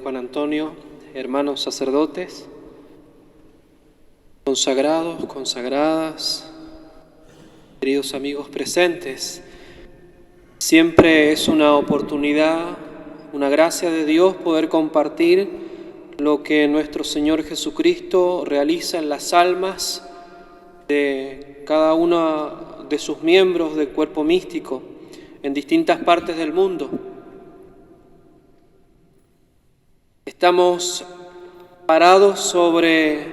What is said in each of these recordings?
Juan Antonio, hermanos sacerdotes, consagrados, consagradas, queridos amigos presentes. Siempre es una oportunidad, una gracia de Dios poder compartir lo que nuestro Señor Jesucristo realiza en las almas de cada uno de sus miembros del cuerpo místico en distintas partes del mundo. Estamos parados sobre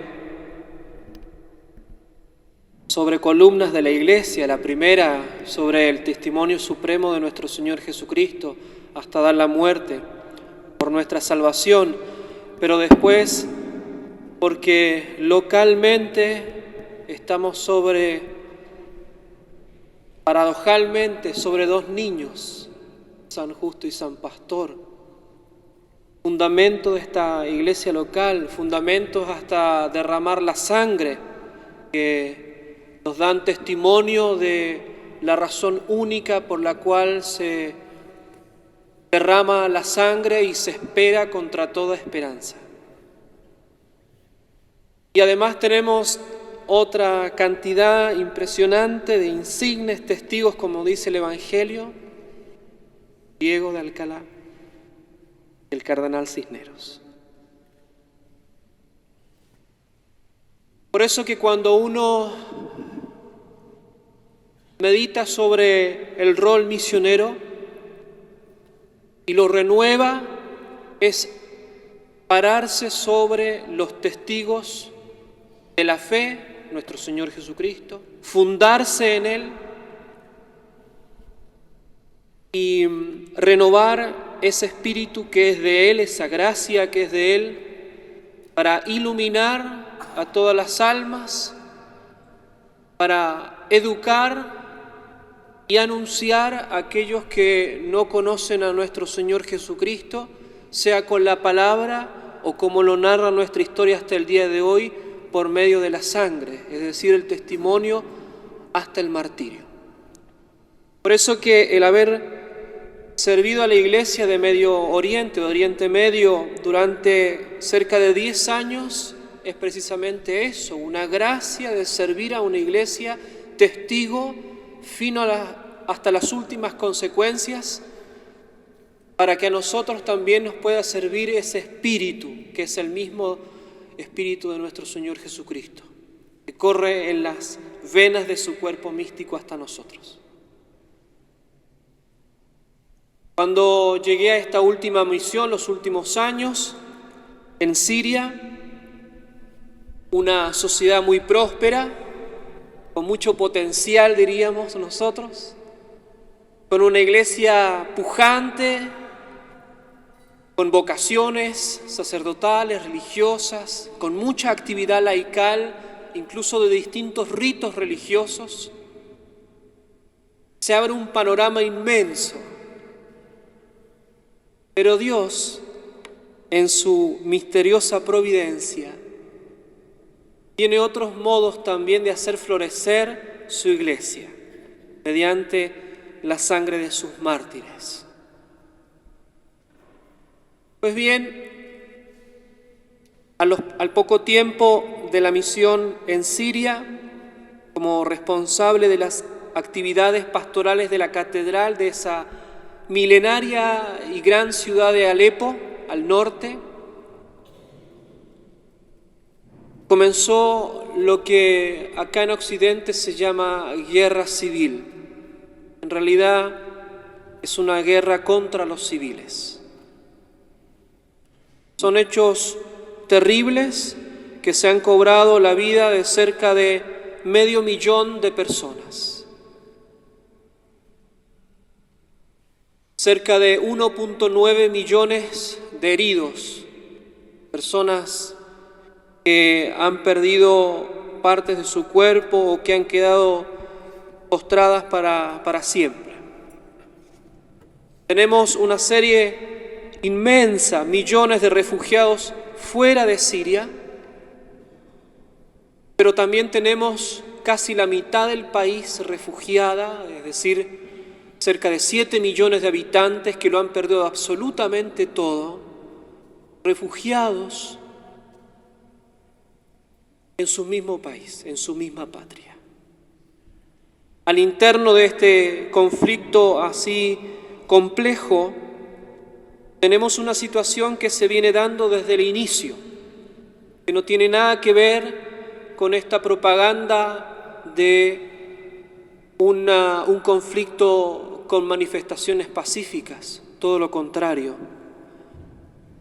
columnas de la Iglesia, la primera sobre el testimonio supremo de nuestro Señor Jesucristo hasta dar la muerte por nuestra salvación, pero después porque localmente estamos paradojalmente sobre dos niños, San Justo y San Pastor, fundamento de esta iglesia local, fundamentos hasta derramar la sangre, que nos dan testimonio de la razón única por la cual se derrama la sangre y se espera contra toda esperanza. Y además tenemos otra cantidad impresionante de insignes testigos, como dice el Evangelio, Diego de Alcalá, el cardenal Cisneros. Por eso que cuando uno medita sobre el rol misionero y lo renueva, es pararse sobre los testigos de la fe, nuestro Señor Jesucristo, fundarse en Él y renovar ese espíritu que es de Él, esa gracia que es de Él, para iluminar a todas las almas, para educar y anunciar a aquellos que no conocen a nuestro Señor Jesucristo, sea con la palabra o como lo narra nuestra historia hasta el día de hoy, por medio de la sangre, es decir, el testimonio hasta el martirio. Por eso que el haber servido a la Iglesia de Medio Oriente, de Oriente Medio, durante cerca de 10 años, es precisamente eso, una gracia de servir a una Iglesia testigo fino hasta las últimas consecuencias, para que a nosotros también nos pueda servir ese espíritu, que es el mismo espíritu de nuestro Señor Jesucristo, que corre en las venas de su cuerpo místico hasta nosotros. Cuando llegué a esta última misión, los últimos años, en Siria, una sociedad muy próspera, con mucho potencial, diríamos nosotros, con una iglesia pujante, con vocaciones sacerdotales, religiosas, con mucha actividad laical, incluso de distintos ritos religiosos, se abre un panorama inmenso. Pero Dios, en su misteriosa providencia, tiene otros modos también de hacer florecer su iglesia, mediante la sangre de sus mártires. Pues bien, al poco tiempo de la misión en Siria, como responsable de las actividades pastorales de la catedral de esa milenaria y gran ciudad de Alepo, al norte, comenzó lo que acá en Occidente se llama guerra civil. En realidad es una guerra contra los civiles. Son hechos terribles que se han cobrado la vida de cerca de 500.000 de personas. Cerca de 1.9 millones de heridos, personas que han perdido partes de su cuerpo o que han quedado postradas para siempre. Tenemos una serie inmensa, millones de refugiados fuera de Siria, pero también tenemos casi la mitad del país refugiada, es decir, cerca de 7 millones de habitantes que lo han perdido absolutamente todo refugiados en su mismo país, en su misma patria. Al interno de este conflicto así complejo, tenemos una situación que se viene dando desde el inicio, que no tiene nada que ver con esta propaganda de un conflicto con manifestaciones pacíficas, todo lo contrario.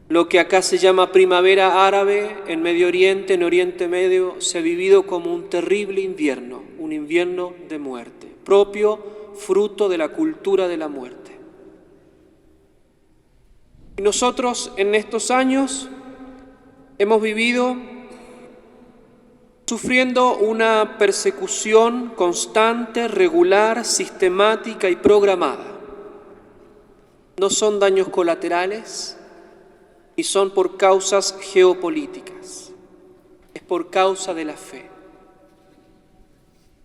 Lo que acá se llama primavera árabe en Medio Oriente, en Oriente Medio, se ha vivido como un terrible invierno, un invierno de muerte, propio fruto de la cultura de la muerte. Y nosotros en estos años hemos vivido sufriendo una persecución constante, regular, sistemática y programada. No son daños colaterales y son por causas geopolíticas, es por causa de la fe.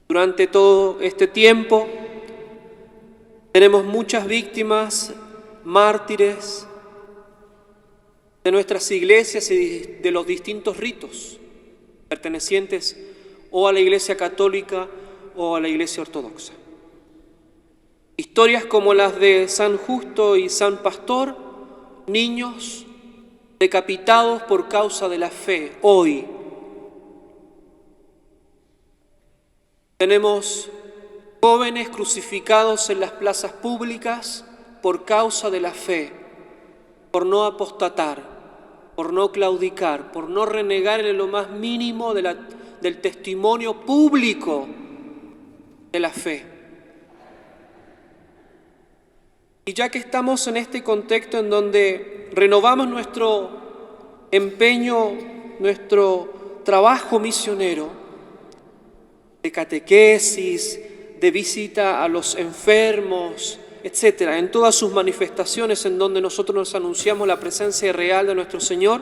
Durante todo este tiempo tenemos muchas víctimas, mártires de nuestras iglesias y de los distintos ritos pertenecientes o a la Iglesia Católica o a la Iglesia Ortodoxa. Historias como las de San Justo y San Pastor, niños decapitados por causa de la fe. Hoy tenemos jóvenes crucificados en las plazas públicas por causa de la fe, por no apostatar, por no claudicar, por no renegar en lo más mínimo del testimonio público de la fe. Y ya que estamos en este contexto en donde renovamos nuestro empeño, nuestro trabajo misionero, de catequesis, de visita a los enfermos, etcétera, en todas sus manifestaciones en donde nosotros nos anunciamos la presencia real de nuestro Señor,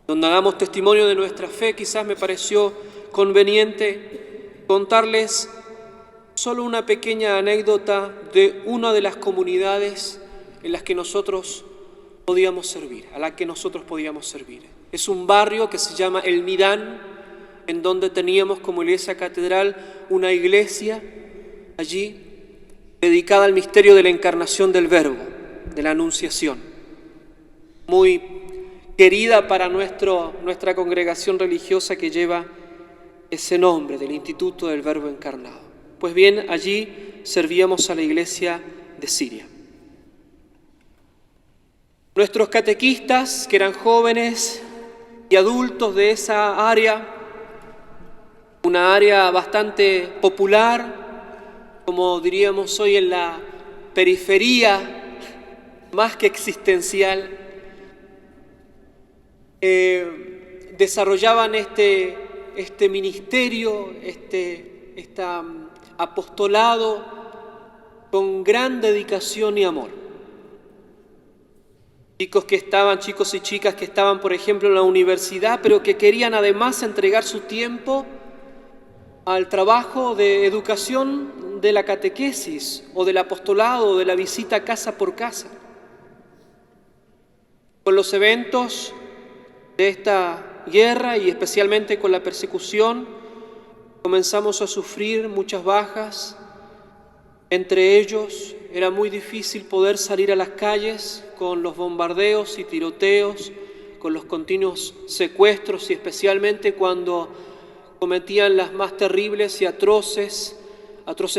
donde hagamos testimonio de nuestra fe, quizás me pareció conveniente contarles solo una pequeña anécdota de una de las comunidades en las que nosotros podíamos servir, a la que nosotros podíamos servir. Es un barrio que se llama El Midán, en donde teníamos como iglesia catedral una iglesia allí dedicada al misterio de la encarnación del Verbo, de la Anunciación, muy querida para nuestra congregación religiosa que lleva ese nombre del Instituto del Verbo Encarnado. Pues bien, allí servíamos a la iglesia de Siria. Nuestros catequistas, que eran jóvenes y adultos de esa área, una área bastante popular, como diríamos hoy en la periferia, más que existencial, desarrollaban este ministerio, este apostolado con gran dedicación y amor. Chicos y chicas que estaban, por ejemplo, en la universidad, pero que querían además entregar su tiempo al trabajo de educación de la catequesis o del apostolado o de la visita casa por casa. Con los eventos de esta guerra y especialmente con la persecución, comenzamos a sufrir muchas bajas. Entre ellos era muy difícil poder salir a las calles con los bombardeos y tiroteos, con los continuos secuestros y especialmente cuando cometían las más terribles y atroces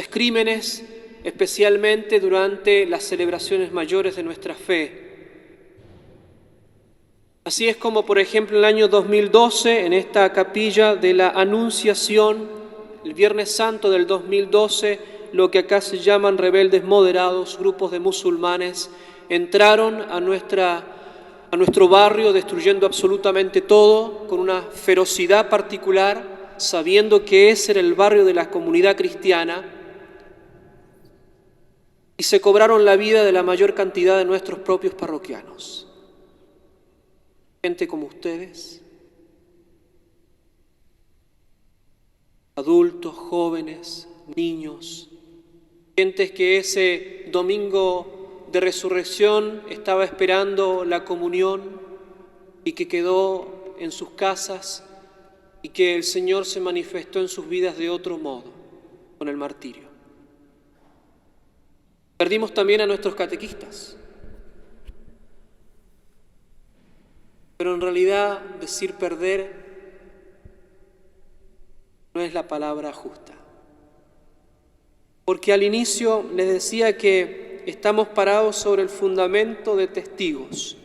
crímenes, especialmente durante las celebraciones mayores de nuestra fe. Así es como, por ejemplo, en el año 2012, en esta capilla de la Anunciación, el Viernes Santo del 2012, lo que acá se llaman rebeldes moderados, grupos de musulmanes, entraron a nuestro barrio destruyendo absolutamente todo, con una ferocidad particular, sabiendo que ese era el barrio de la comunidad cristiana, y se cobraron la vida de la mayor cantidad de nuestros propios parroquianos. Gente como ustedes, adultos, jóvenes, niños, gentes que ese domingo de resurrección estaba esperando la comunión y que quedó en sus casas y que el Señor se manifestó en sus vidas de otro modo, con el martirio. Perdimos también a nuestros catequistas. Pero en realidad decir perder no es la palabra justa. Porque al inicio les decía que estamos parados sobre el fundamento de testigos.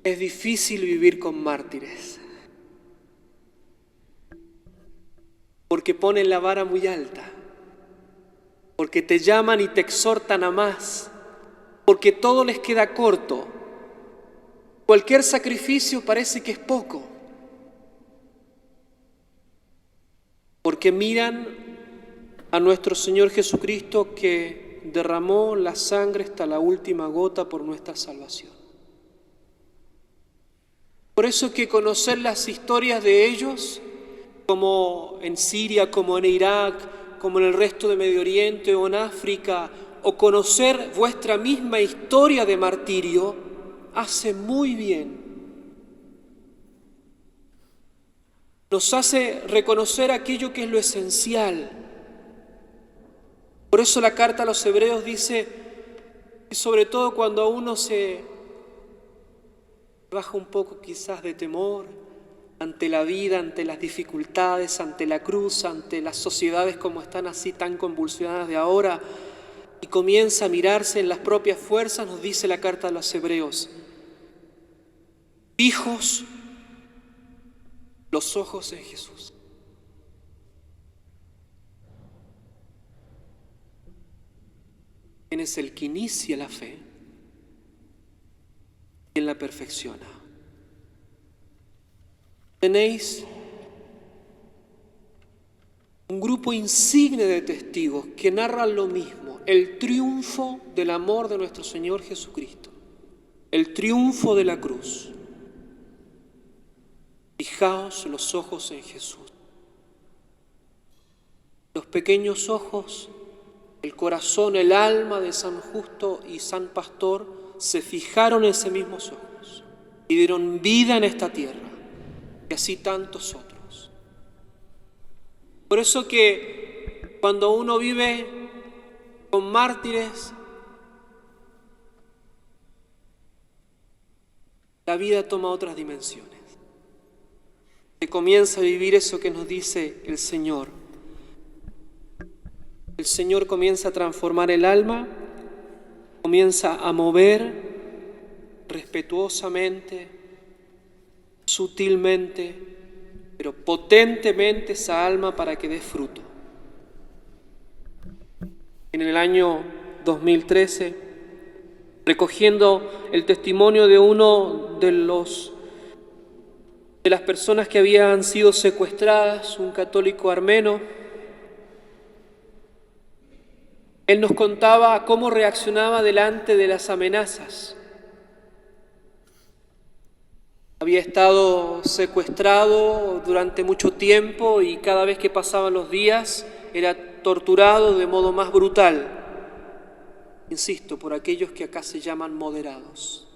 Es difícil vivir con mártires, porque ponen la vara muy alta, porque te llaman y te exhortan a más, porque todo les queda corto. Cualquier sacrificio parece que es poco, porque miran a nuestro Señor Jesucristo que derramó la sangre hasta la última gota por nuestra salvación. Por eso que conocer las historias de ellos, como en Siria, como en Irak, como en el resto de Medio Oriente o en África, o conocer vuestra misma historia de martirio, hace muy bien. Nos hace reconocer aquello que es lo esencial. Por eso la carta a los Hebreos dice que sobre todo cuando uno se baja un poco quizás de temor ante la vida, ante las dificultades, ante la cruz, ante las sociedades como están así tan convulsionadas de ahora, y comienza a mirarse en las propias fuerzas, nos dice la carta a los Hebreos: fijos los ojos en Jesús. Quien es el que inicia la fe, quien la perfecciona. Tenéis un grupo insigne de testigos que narran lo mismo, el triunfo del amor de nuestro Señor Jesucristo, el triunfo de la cruz. Fijaos los ojos en Jesús. Los pequeños ojos, el corazón, el alma de San Justo y San Pastor se fijaron en esos mismos ojos y dieron vida en esta tierra, y así tantos otros. Por eso que cuando uno vive con mártires, la vida toma otras dimensiones. Se comienza a vivir eso que nos dice el Señor. El Señor comienza a transformar el alma, comienza a mover respetuosamente, sutilmente, pero potentemente esa alma para que dé fruto. En el año 2013, recogiendo el testimonio de uno de las personas que habían sido secuestradas, un católico armenio, él nos contaba cómo reaccionaba delante de las amenazas. Había estado secuestrado durante mucho tiempo y cada vez que pasaban los días era torturado de modo más brutal. Insisto, por aquellos que acá se llaman moderados.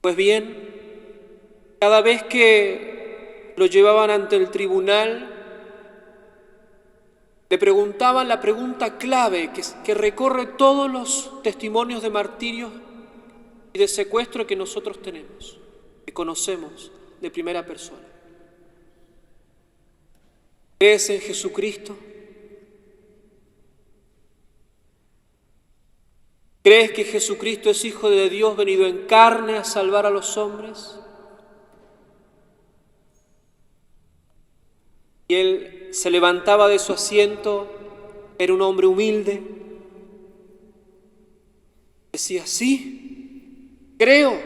Pues bien, cada vez que lo llevaban ante el tribunal, le preguntaban la pregunta clave que recorre todos los testimonios de martirio y de secuestro que nosotros tenemos, que conocemos de primera persona. ¿Crees en Jesucristo? ¿Crees que Jesucristo es Hijo de Dios venido en carne a salvar a los hombres? Y él se levantaba de su asiento, era un hombre humilde. Decía, sí, creo.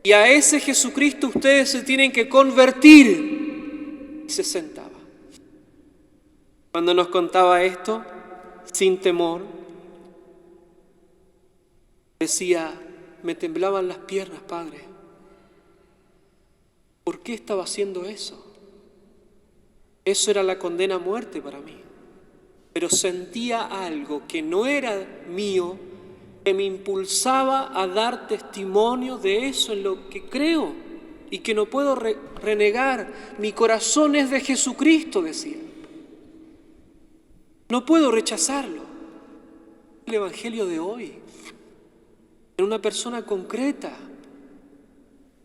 Y a ese Jesucristo ustedes se tienen que convertir. Y se sentaba. Cuando nos contaba esto, sin temor, decía, me temblaban las piernas, Padre. ¿Por qué estaba haciendo eso? Eso era la condena a muerte para mí. pero sentía algo que no era mío, que me impulsaba a dar testimonio de eso en lo que creo y que no puedo renegar. Mi corazón es de Jesucristo, decía. No puedo rechazarlo. El Evangelio de hoy, en una persona concreta,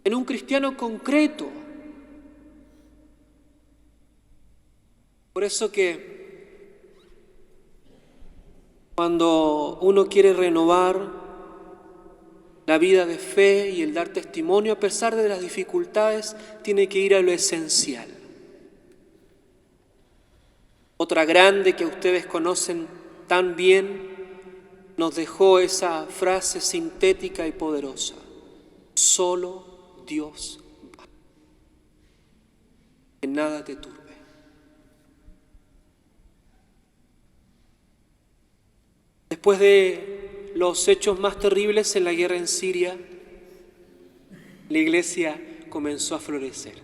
en un cristiano concreto. Por eso que cuando uno quiere renovar la vida de fe y el dar testimonio, a pesar de las dificultades, tiene que ir a lo esencial. Otra grande que ustedes conocen tan bien nos dejó esa frase sintética y poderosa: solo Dios basta. Que nada te turbe. Después de los hechos más terribles en la guerra en Siria, la iglesia comenzó a florecer.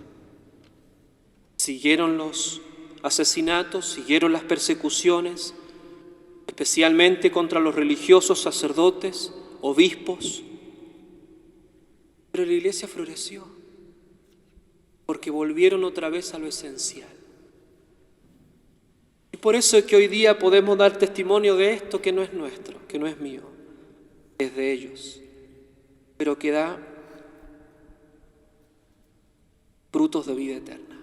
Siguieron los asesinatos, siguieron las persecuciones, especialmente contra los religiosos, sacerdotes, obispos. Pero la iglesia floreció porque volvieron otra vez a lo esencial. Y por eso es que hoy día podemos dar testimonio de esto que no es nuestro, que no es mío, es de ellos, pero que da frutos de vida eterna.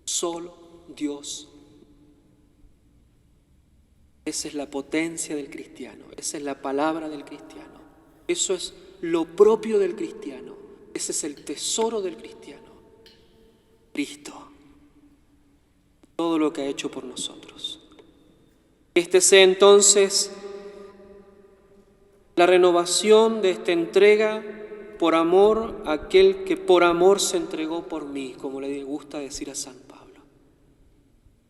Solo Dios. Esa es la potencia del cristiano, esa es la palabra del cristiano, eso es lo propio del cristiano, ese es el tesoro del cristiano, Cristo, todo lo que ha hecho por nosotros. Este sea entonces la renovación de esta entrega por amor a aquel que por amor se entregó por mí, como le gusta decir a San Pablo.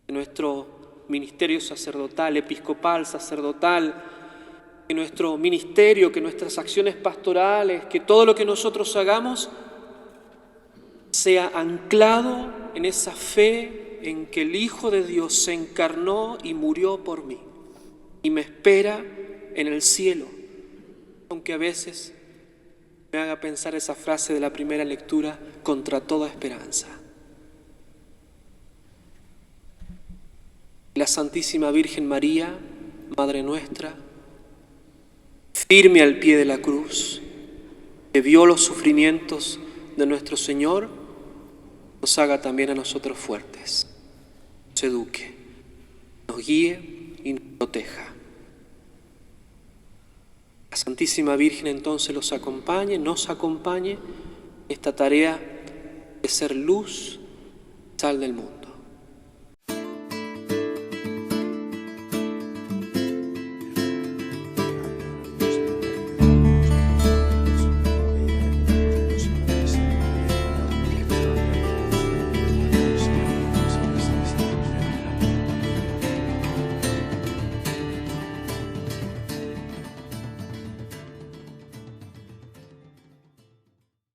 Que nuestro ministerio sacerdotal, episcopal, sacerdotal, que nuestro ministerio, que nuestras acciones pastorales, que todo lo que nosotros hagamos sea anclado en esa fe en que el Hijo de Dios se encarnó y murió por mí y me espera en el cielo, aunque a veces me haga pensar esa frase de la primera lectura: contra toda esperanza. La Santísima Virgen María, Madre nuestra, firme al pie de la cruz, que vio los sufrimientos de nuestro Señor, nos haga también a nosotros fuertes, nos eduque, nos guíe y nos proteja. La Santísima Virgen entonces nos acompañe en esta tarea de ser luz, sal del mundo.